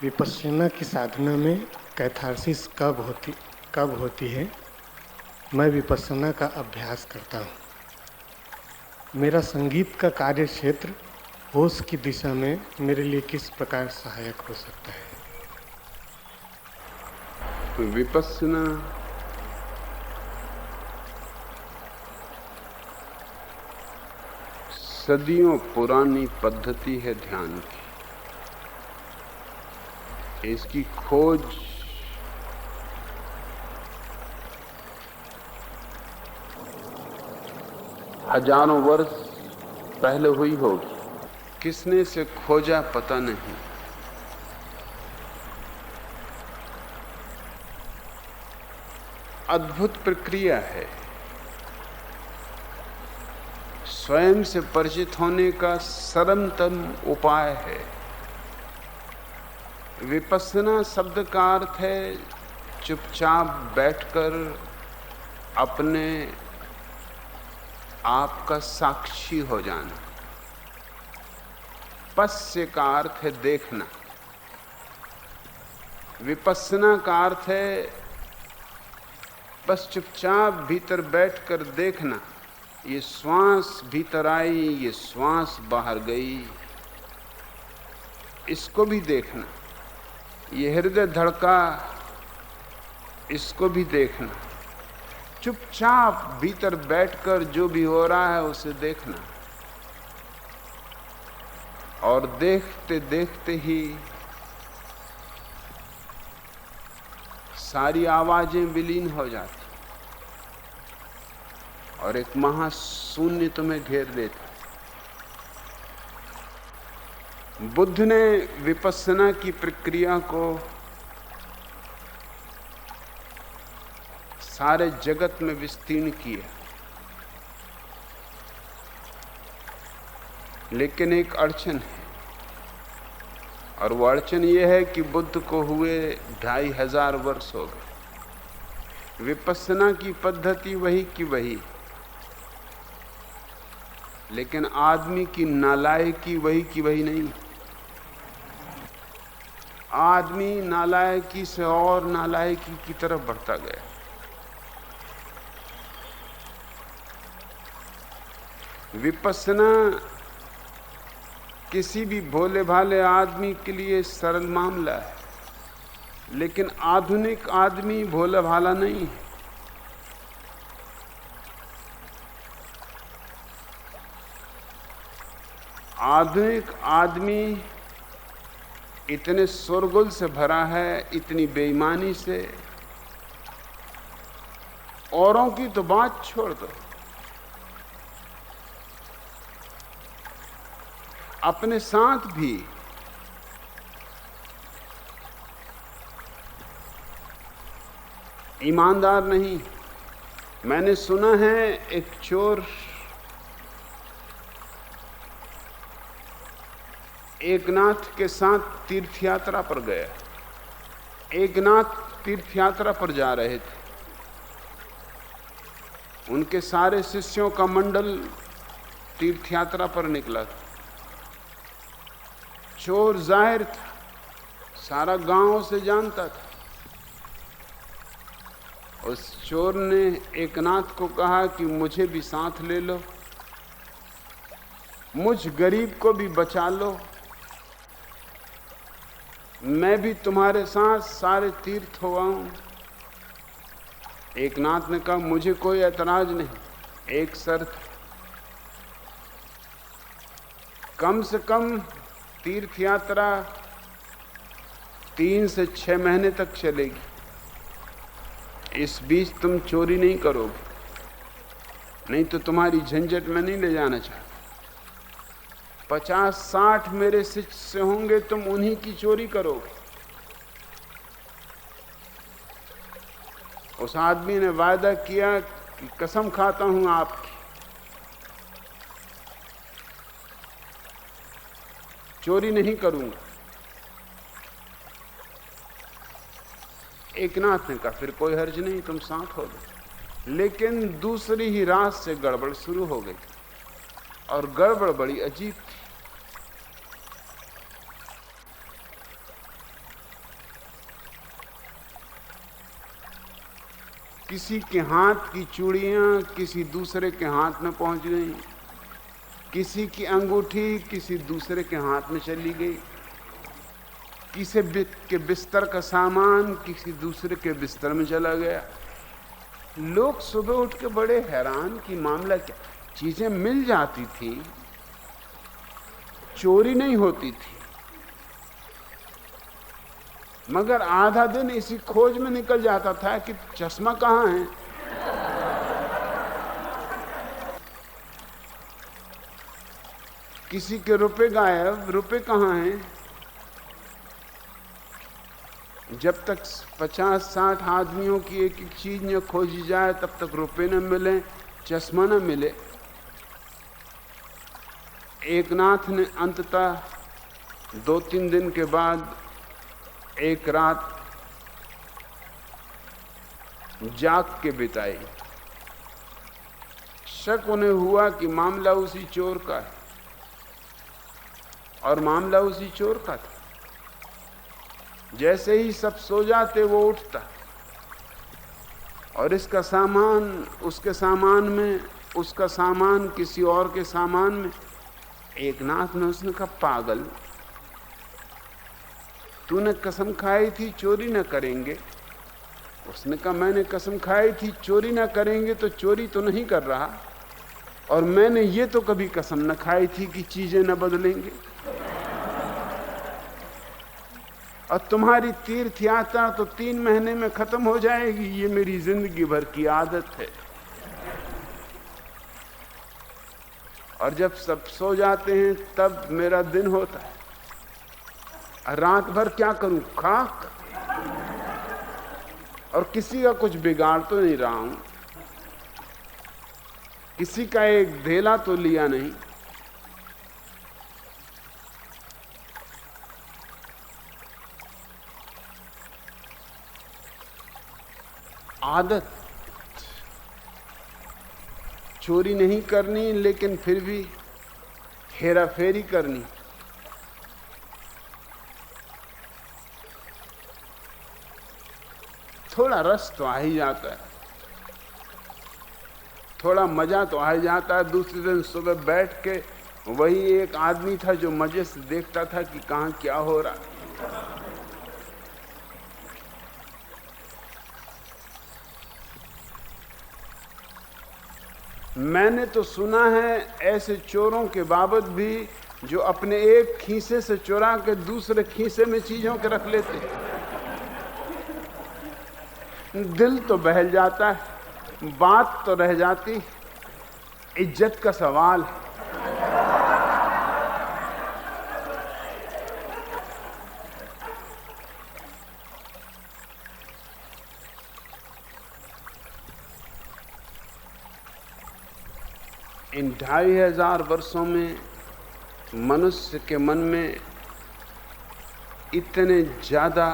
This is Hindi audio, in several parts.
विपश्यना की साधना में कैथारसिस कब होती है? मैं विपश्यना का अभ्यास करता हूँ। मेरा संगीत का कार्य क्षेत्र होश की दिशा में मेरे लिए किस प्रकार सहायक हो सकता है? विपश्यना सदियों पुरानी पद्धति है ध्यान की। इसकी खोज हजारों वर्ष पहले हुई होगी। किसने इसे खोजा पता नहीं। अद्भुत प्रक्रिया है। स्वयं से परिचित होने का सरलतम उपाय है। विपश्यना शब्द का अर्थ है चुपचाप बैठकर अपने आप का साक्षी हो जाना। पश्य का अर्थ है देखना। विपश्यना का अर्थ है बस चुपचाप भीतर बैठकर देखना। ये श्वास भीतर आई, ये श्वास बाहर गई, इसको भी देखना। ये हृदय धड़का, इसको भी देखना। चुपचाप भीतर बैठकर जो भी हो रहा है उसे देखना। और देखते देखते ही सारी आवाजें विलीन हो जाती और एक महाशून्य तुम्हें घेर लेता। बुद्ध ने विपश्यना की प्रक्रिया को सारे जगत में विस्तीर्ण किया, लेकिन एक अड़चन है। और वो अड़चन ये है कि बुद्ध को हुए 2500 वर्ष हो गए। विपश्यना की पद्धति वही की वही, लेकिन आदमी की नालायकी वही की वही नहीं। आदमी नालायकी से और नालायकी की तरफ बढ़ता गया। विपश्यना किसी भी भोले भाले आदमी के लिए सरल मामला है, लेकिन आधुनिक आदमी भोला भाला नहीं है। आधुनिक आदमी इतने शोरगुल से भरा है, इतनी बेईमानी से, औरों की तो बात छोड़ दो, अपने साथ भी ईमानदार नहीं। मैंने सुना है एक चोर एकनाथ के साथ तीर्थ यात्रा पर गया। एकनाथ तीर्थ यात्रा पर जा रहे थे। उनके सारे शिष्यों का मंडल तीर्थ यात्रा पर निकला था। चोर जाहिर था, सारा गांव उसे जानता था। उस चोर ने एकनाथ को कहा कि मुझे भी साथ ले लो, मुझ गरीब को भी बचा लो, मैं भी तुम्हारे साथ सारे तीर्थ हो आऊं। एकनाथ ने कहा मुझे कोई ऐतराज नहीं, एक शर्त, कम से कम तीर्थ यात्रा 3 से 6 महीने तक चलेगी। इस बीच तुम चोरी नहीं करोगे, नहीं तो तुम्हारी झंझट में नहीं ले जाना चाहता। 50-60 मेरे शिष्य होंगे, तुम उन्हीं की चोरी करोगे। उस आदमी ने वायदा किया कि कसम खाता हूं आपकी, चोरी नहीं करूंगा। एकनाथ ने कहा फिर कोई हर्ज नहीं, तुम साथ हो गए। लेकिन दूसरी ही रात से गड़बड़ शुरू हो गई, और गड़बड़ बड़ी अजीब थी। किसी के हाथ की चूड़ियां किसी दूसरे के हाथ में पहुंच गई, किसी की अंगूठी किसी दूसरे के हाथ में चली गई, किसी के बिस्तर का सामान किसी दूसरे के बिस्तर में चला गया। लोग सुबह उठ के बड़े हैरान कि मामला क्या। चीजें मिल जाती थी, चोरी नहीं होती थी, मगर आधा दिन इसी खोज में निकल जाता था कि चश्मा कहां है। किसी के रुपए गायब, रुपए कहां हैं। जब तक 50-60 आदमियों की एक एक चीज न खोजी जाए तब तक रुपए न मिले, चश्मा न मिले। एकनाथ ने अंततः 2-3 दिन के बाद एक रात जाग के बिताई। शक उन्हें हुआ कि मामला उसी चोर का है, और मामला उसी चोर का था। जैसे ही सब सो जाते वो उठता और इसका सामान उसके सामान में, उसका सामान किसी और के सामान में। एकनाथ ने उसने कहा, पागल, तूने कसम खाई थी चोरी न करेंगे। उसने कहा, मैंने कसम खाई थी चोरी न करेंगे तो चोरी तो नहीं कर रहा, और मैंने ये तो कभी कसम न खाई थी कि चीजें न बदलेंगे। और तुम्हारी तीर्थ यात्रा तो 3 महीने में खत्म हो जाएगी, ये मेरी जिंदगी भर की आदत है। और जब सब सो जाते हैं तब मेरा दिन होता है। रात भर क्या करूं, खाक, और किसी का कुछ बिगाड़ तो नहीं रहा हूं, किसी का एक ढेला तो लिया नहीं। आदत चोरी नहीं करनी, लेकिन फिर भी हेरा फेरी करनी। थोड़ा रस तो आ ही जाता है, थोड़ा मजा तो आ ही जाता है। दूसरे दिन सुबह बैठ के वही एक आदमी था जो मजे से देखता था कि कहां क्या हो रहा। मैंने तो सुना है ऐसे चोरों के बाबत भी जो अपने एक खीसे से चुरा के दूसरे खीसे में चीजों के रख लेते। दिल तो बहल जाता है, बात तो रह जाती, इज्जत का सवाल है। इन 2500 वर्षों में मनुष्य के मन में इतने ज्यादा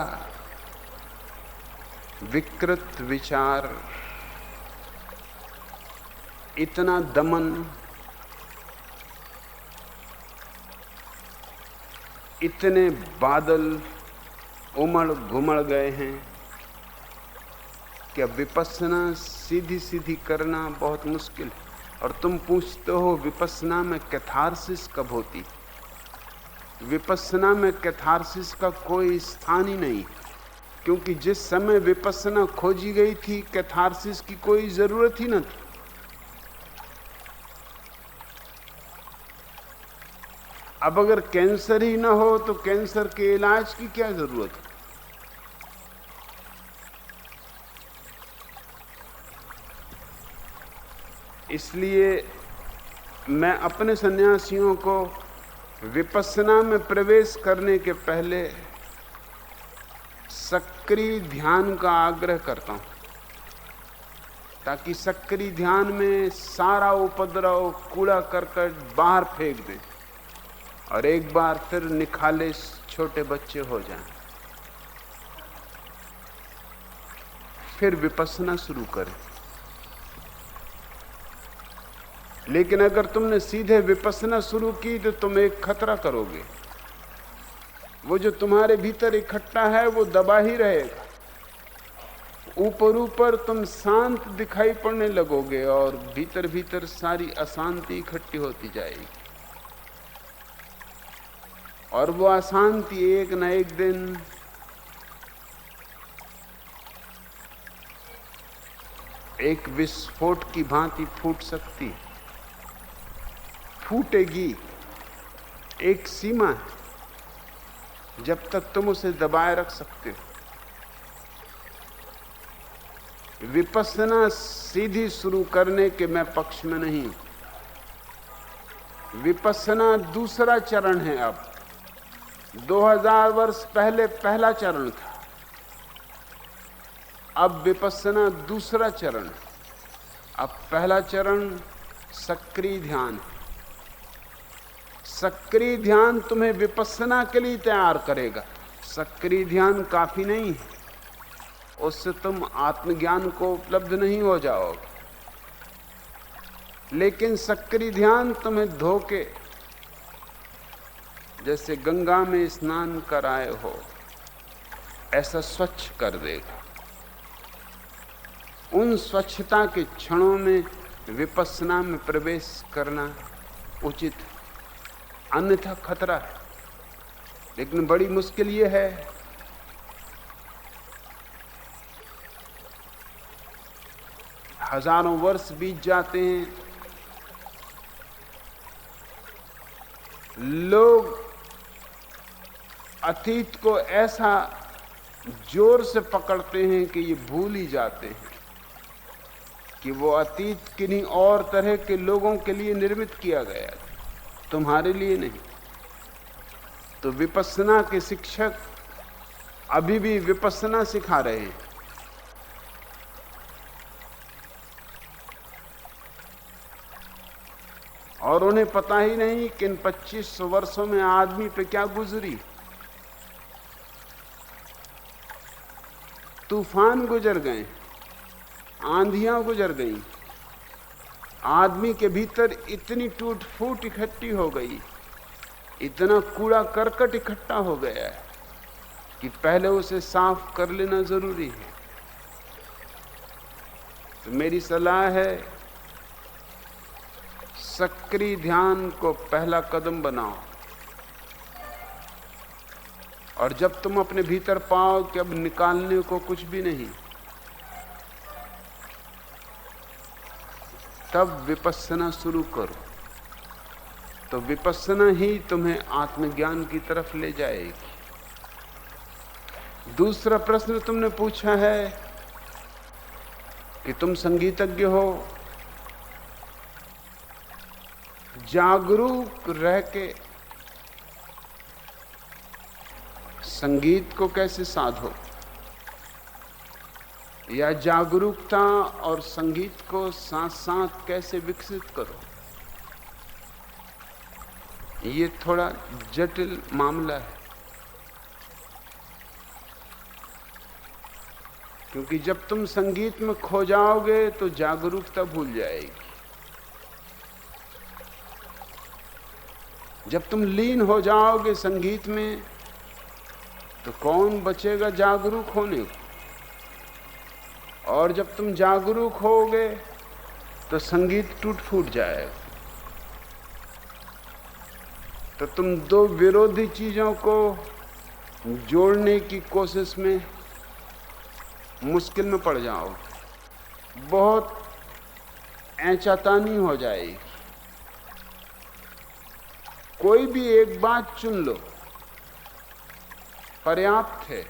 विकृत विचार, इतना दमन, इतने बादल उमड़ घुमड़ गए हैं कि अब विपස්සना सीधी सीधी करना बहुत मुश्किल है। और तुम पूछते हो विपස්සना में कैथारसिस कब होती। विपස්සना में कैथारसिस का कोई स्थान ही नहीं, क्योंकि जिस समय विपස්සना खोजी गई थी कैथारसिस की कोई जरूरत ही न थी। अब अगर कैंसर ही ना हो तो कैंसर के इलाज की क्या जरूरत है। इसलिए मैं अपने सन्यासियों को विपස්සना में प्रवेश करने के पहले सक्रिय ध्यान का आग्रह करता हूं, ताकि सक्रिय ध्यान में सारा उपद्रव, कूड़ा करकट बाहर फेंक दें और एक बार फिर निखाले छोटे बच्चे हो जाएं। फिर विपස්සना शुरू करें। लेकिन अगर तुमने सीधे विपස්සना शुरू की तो तुम एक खतरा करोगे। वो जो तुम्हारे भीतर इकट्ठा है वो दबा ही रहेगा, ऊपर ऊपर तुम शांत दिखाई पड़ने लगोगे और भीतर भीतर सारी अशांति इकट्ठी होती जाएगी। और वो अशांति एक न एक दिन एक विस्फोट की भांति फूट सकती, फूटेगी। एक सीमा है जब तक तुम उसे दबाए रख सकते हो। विपස්සना सीधी शुरू करने के मैं पक्ष में नहीं। विपස්සना दूसरा चरण है। अब 2000 वर्ष पहले पहला चरण था, अब विपස්සना दूसरा चरण है। अब पहला चरण सक्रिय ध्यान है। सक्रिय ध्यान तुम्हें विपස්සना के लिए तैयार करेगा। सक्रिय ध्यान काफी नहीं है, उससे तुम आत्मज्ञान को उपलब्ध नहीं हो जाओगे। लेकिन सक्रिय ध्यान तुम्हें धोके, जैसे गंगा में स्नान कराए हो, ऐसा स्वच्छ कर देगा। उन स्वच्छता के क्षणों में विपස්සना में प्रवेश करना उचित है, अन्यथा खतरा है। लेकिन बड़ी मुश्किल ये है हजारों वर्ष बीत जाते हैं, लोग अतीत को ऐसा जोर से पकड़ते हैं कि ये भूल ही जाते हैं कि वो अतीत किन्हीं और तरह के लोगों के लिए निर्मित किया गया, तुम्हारे लिए नहीं। तो विपස්සना के शिक्षक अभी भी विपස්සना सिखा रहे हैं। और उन्हें पता ही नहीं कि इन 25 वर्षों में आदमी पे क्या गुजरी। तूफान गुजर गए, आंधियां गुजर गई, आदमी के भीतर इतनी टूट फूट इकट्ठी हो गई, इतना कूड़ा करकट इकट्ठा हो गया है कि पहले उसे साफ कर लेना जरूरी है। तो मेरी सलाह है, सक्रिय ध्यान को पहला कदम बनाओ। और जब तुम अपने भीतर पाओ कि अब निकालने को कुछ भी नहीं, तब विपස්සना शुरू करो। तो विपස්සना ही तुम्हें आत्मज्ञान की तरफ ले जाएगी। दूसरा प्रश्न तुमने पूछा है कि तुम संगीतज्ञ हो, जागरूक रह के संगीत को कैसे साधो, या जागरूकता और संगीत को साथ साथ कैसे विकसित करो। ये थोड़ा जटिल मामला है, क्योंकि जब तुम संगीत में खो जाओगे तो जागरूकता भूल जाएगी। जब तुम लीन हो जाओगे संगीत में तो कौन बचेगा जागरूक होने को। और जब तुम जागरूक होगे तो संगीत टूट फूट जाएगा। तो तुम दो विरोधी चीजों को जोड़ने की कोशिश में मुश्किल में पड़ जाओ, बहुत ऐंचातानी हो जाएगी। कोई भी एक बात चुन लो, पर्याप्त है।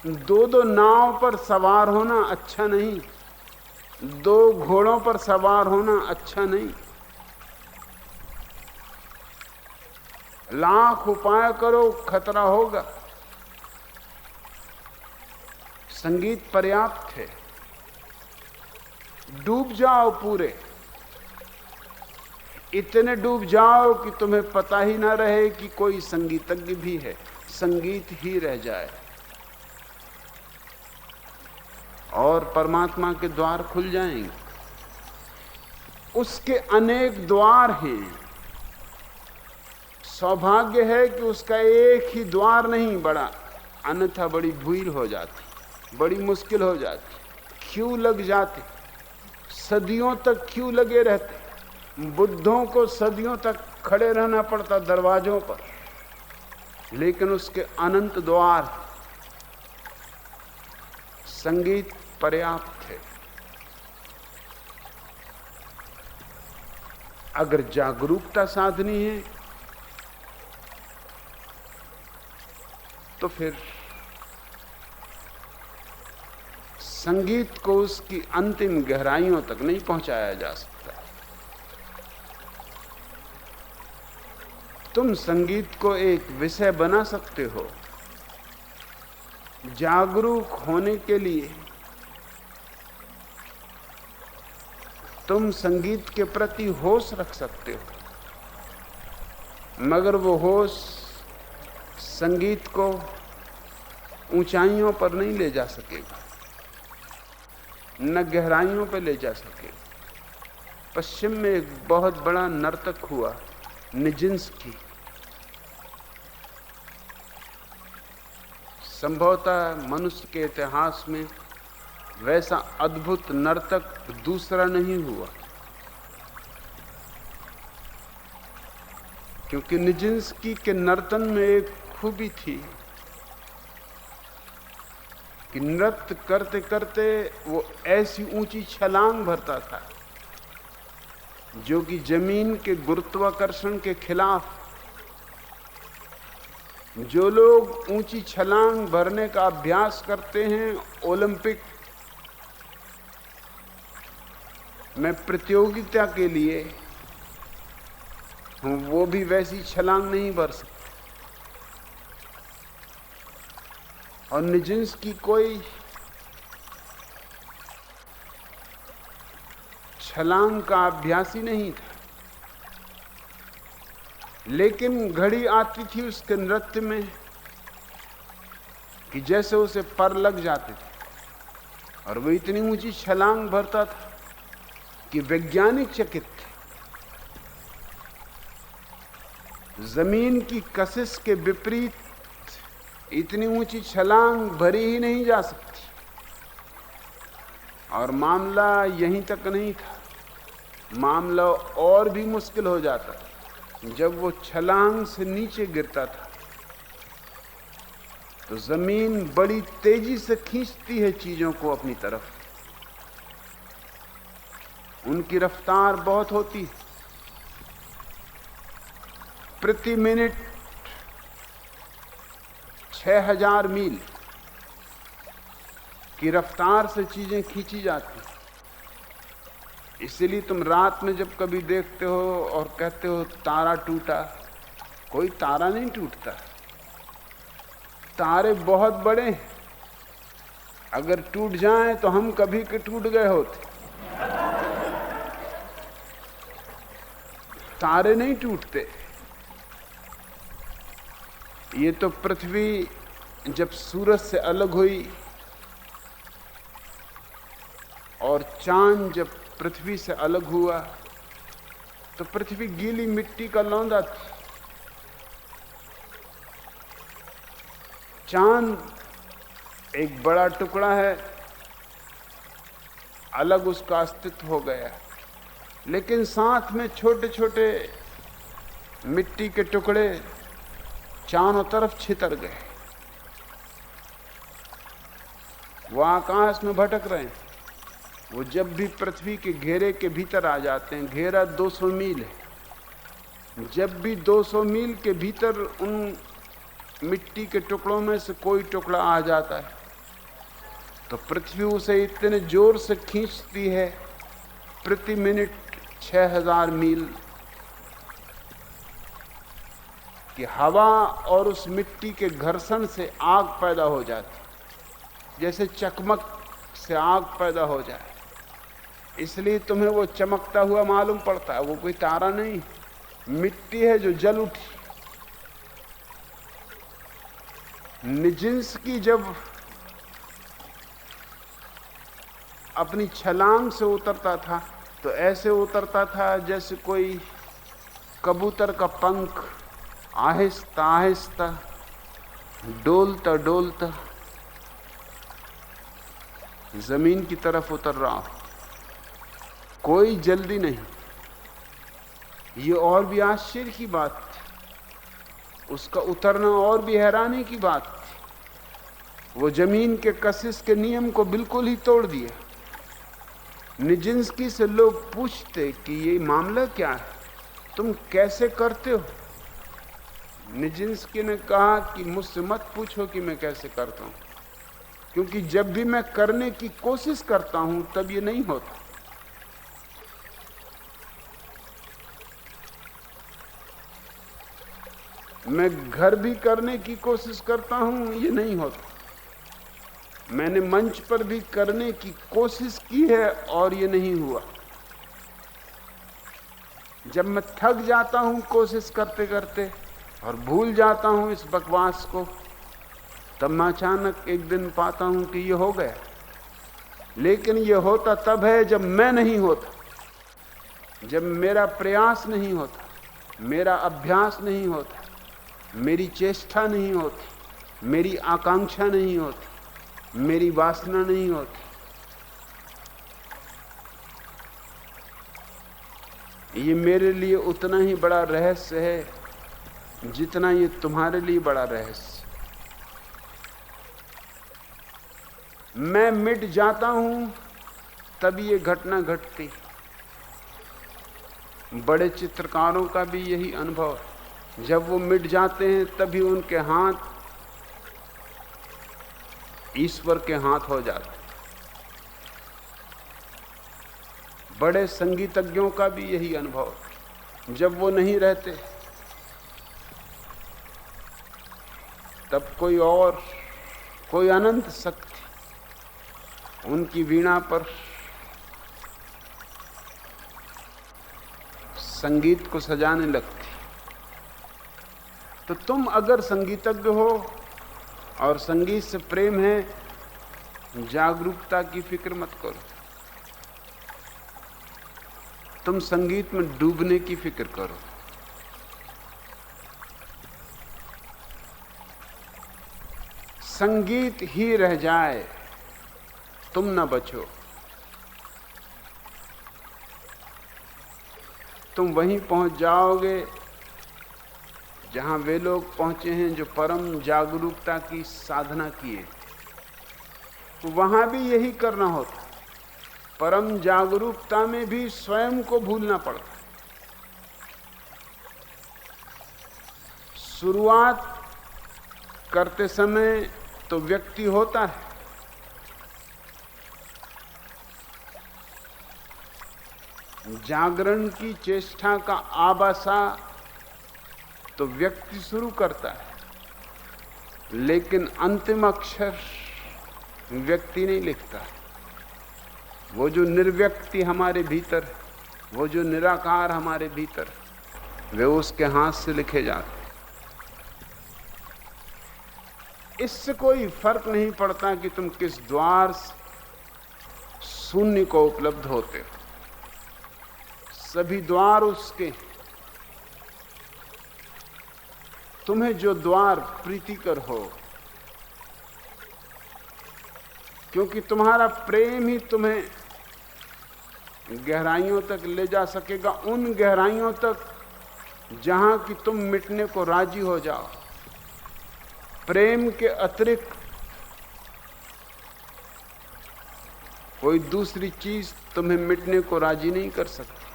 दो नाव पर सवार होना अच्छा नहीं, दो घोड़ों पर सवार होना अच्छा नहीं। लाख उपाय करो, खतरा होगा। संगीत पर्याप्त है, डूब जाओ पूरे, इतने डूब जाओ कि तुम्हें पता ही ना रहे कि कोई संगीतज्ञ भी है, संगीत ही रह जाए और परमात्मा के द्वार खुल जाएंगे। उसके अनेक द्वार हैं। सौभाग्य है कि उसका एक ही द्वार नहीं बड़ा, अन्यथा बड़ी भीड़ हो जाती, बड़ी मुश्किल हो जाती, क्यों लग जाते, सदियों तक क्यों लगे रहते। बुद्धों को सदियों तक खड़े रहना पड़ता दरवाजों पर, लेकिन उसके अनंत द्वार। संगीत पर्याप्त है। अगर जागरूकता साधनी है तो फिर संगीत को उसकी अंतिम गहराइयों तक नहीं पहुंचाया जा सकता। तुम संगीत को एक विषय बना सकते हो, जागरूक होने के लिए तुम संगीत के प्रति होश रख सकते हो, मगर वो होश संगीत को ऊंचाइयों पर नहीं ले जा सकेगा, न गहराइयों पर ले जा सकेगा। पश्चिम में एक बहुत बड़ा नर्तक हुआ, निजिंस्की। संभवतः मनुष्य के इतिहास में वैसा अद्भुत नर्तक दूसरा नहीं हुआ, क्योंकि निजिंस्की के नर्तन में एक खूबी थी कि नृत्य करते करते वो ऐसी ऊंची छलांग भरता था जो कि जमीन के गुरुत्वाकर्षण के खिलाफ। जो लोग ऊंची छलांग भरने का अभ्यास करते हैं ओलंपिक में प्रतियोगिता के लिए, वो भी वैसी छलांग नहीं भर सकते। और निजिंस्की कोई छलांग का अभ्यासी नहीं था, लेकिन घड़ी आती थी उसके नृत्य में कि जैसे उसे पर लग जाते थे और वो इतनी ऊंची छलांग भरता था कि वैज्ञानिक चकित थे। जमीन की कशिश के विपरीत इतनी ऊंची छलांग भरी ही नहीं जा सकती। और मामला यहीं तक नहीं था, मामला और भी मुश्किल हो जाता। जब वो छलांग से नीचे गिरता था तो जमीन बड़ी तेजी से खींचती है चीजों को अपनी तरफ। उनकी रफ्तार बहुत होती है, प्रति मिनट 6000 मील की रफ्तार से चीजें खींची जाती। इसलिए तुम रात में जब कभी देखते हो और कहते हो तारा टूटा, कोई तारा नहीं टूटता। तारे बहुत बड़े हैं, अगर टूट जाएं तो हम कभी के टूट गए होते। तारे नहीं टूटते। ये तो पृथ्वी जब सूरज से अलग हुई और चांद जब पृथ्वी से अलग हुआ तो पृथ्वी गीली मिट्टी का लौंदा थी। चांद एक बड़ा टुकड़ा है, अलग उसका अस्तित्व हो गया, लेकिन साथ में छोटे छोटे मिट्टी के टुकड़े चारों तरफ छितर गए। वो आकाश में भटक रहे हैं। वो जब भी पृथ्वी के घेरे के भीतर आ जाते हैं, घेरा 200 मील है, जब भी 200 मील के भीतर उन मिट्टी के टुकड़ों में से कोई टुकड़ा आ जाता है तो पृथ्वी उसे इतने जोर से खींचती है, प्रति मिनट 6000 मील कि हवा और उस मिट्टी के घर्षण से आग पैदा हो जाती, जैसे चकमक से आग पैदा हो जाए। इसलिए तुम्हें वो चमकता हुआ मालूम पड़ता है। वो कोई तारा नहीं, मिट्टी है जो जल उठी। निजिंस्की जब अपनी छलांग से उतरता था तो ऐसे उतरता था जैसे कोई कबूतर का पंख आहिस्ता आहिस्ता डोलता डोलता जमीन की तरफ उतर रहा हो, कोई जल्दी नहीं। ये और भी आश्चर्य की बात थी, उसका उतरना और भी हैरानी की बात थी। वो जमीन के कशिश के नियम को बिल्कुल ही तोड़ दिया। निजिंस्की से लोग पूछते कि ये मामला क्या है, तुम कैसे करते हो? निजिंस्की ने कहा कि मुझसे मत पूछो कि मैं कैसे करता हूं, क्योंकि जब भी मैं करने की कोशिश करता हूं तब ये नहीं होता। मैं घर भी करने की कोशिश करता हूं, ये नहीं होता। मैंने मंच पर भी करने की कोशिश की है और ये नहीं हुआ। जब मैं थक जाता हूं कोशिश करते करते और भूल जाता हूं इस बकवास को, तब मैं अचानक एक दिन पाता हूं कि ये हो गया। लेकिन ये होता तब है जब मैं नहीं होता, जब मेरा प्रयास नहीं होता, मेरा अभ्यास नहीं होता, मेरी चेष्टा नहीं होती, मेरी आकांक्षा नहीं होती, मेरी वासना नहीं होती। ये मेरे लिए उतना ही बड़ा रहस्य है जितना ये तुम्हारे लिए बड़ा रहस्य। मैं मिट जाता हूं तब ये घटना घटती। बड़े चित्रकारों का भी यही अनुभव है, जब वो मिट जाते हैं तभी उनके हाथ ईश्वर के हाथ हो जाते। बड़े संगीतज्ञों का भी यही अनुभव है, जब वो नहीं रहते तब कोई अनंत शक्ति उनकी वीणा पर संगीत को सजाने लगती। तो तुम अगर संगीतज्ञ हो और संगीत से प्रेम है, जागरूकता की फिक्र मत करो। तुम संगीत में डूबने की फिक्र करो। संगीत ही रह जाए, तुम न बचो। तुम वहीं पहुंच जाओगे जहां वे लोग पहुंचे हैं जो परम जागरूकता की साधना किए। तो वहां भी यही करना होता। परम जागरूकता में भी स्वयं को भूलना पड़ता। शुरुआत करते समय तो व्यक्ति होता है, जागरण की चेष्टा का आबासा तो व्यक्ति शुरू करता है, लेकिन अंतिम अक्षर व्यक्ति नहीं लिखता। वो जो निर्व्यक्ति हमारे भीतर, वो जो निराकार हमारे भीतर, वे उसके हाथ से लिखे जाते। इससे कोई फर्क नहीं पड़ता कि तुम किस द्वार शून्य को उपलब्ध होते हो, सभी द्वार उसके। तुम्हें जो द्वार प्रीतिकर हो, क्योंकि तुम्हारा प्रेम ही तुम्हें गहराइयों तक ले जा सकेगा, उन गहराइयों तक जहां कि तुम मिटने को राजी हो जाओ। प्रेम के अतिरिक्त कोई दूसरी चीज तुम्हें मिटने को राजी नहीं कर सकती।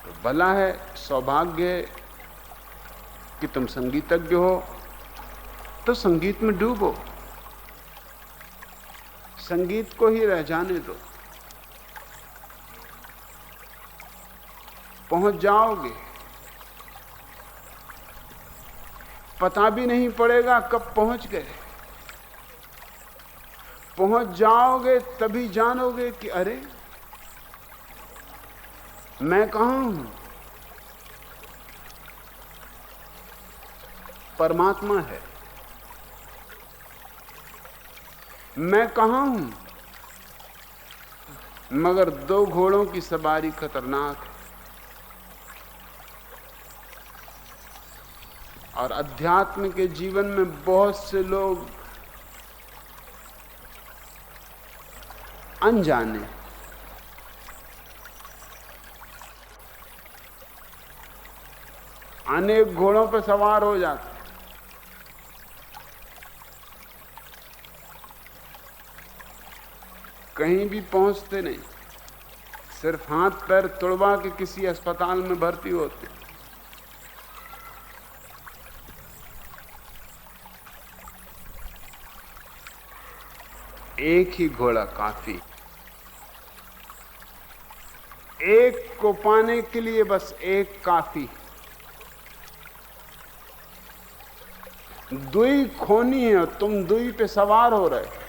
तो भला है, सौभाग्य है कि तुम संगीतज्ञ हो, तो संगीत में डूबो, संगीत को ही रह जाने दो। पहुंच जाओगे, पता भी नहीं पड़ेगा कब पहुंच गए। पहुंच जाओगे तभी जानोगे कि अरे मैं कहां हूं। परमात्मा है। मैं कहां हूं, मगर दो घोड़ों की सवारी खतरनाक है और अध्यात्म के जीवन में बहुत से लोग अनजाने अनेक घोड़ों पर सवार हो जाते, कहीं भी पहुंचते नहीं, सिर्फ हाथ पैर तुड़वा के किसी अस्पताल में भर्ती होते। एक ही घोड़ा काफी, एक को पाने के लिए बस एक काफी। दुई खोनी है, तुम दुई पे सवार हो रहे।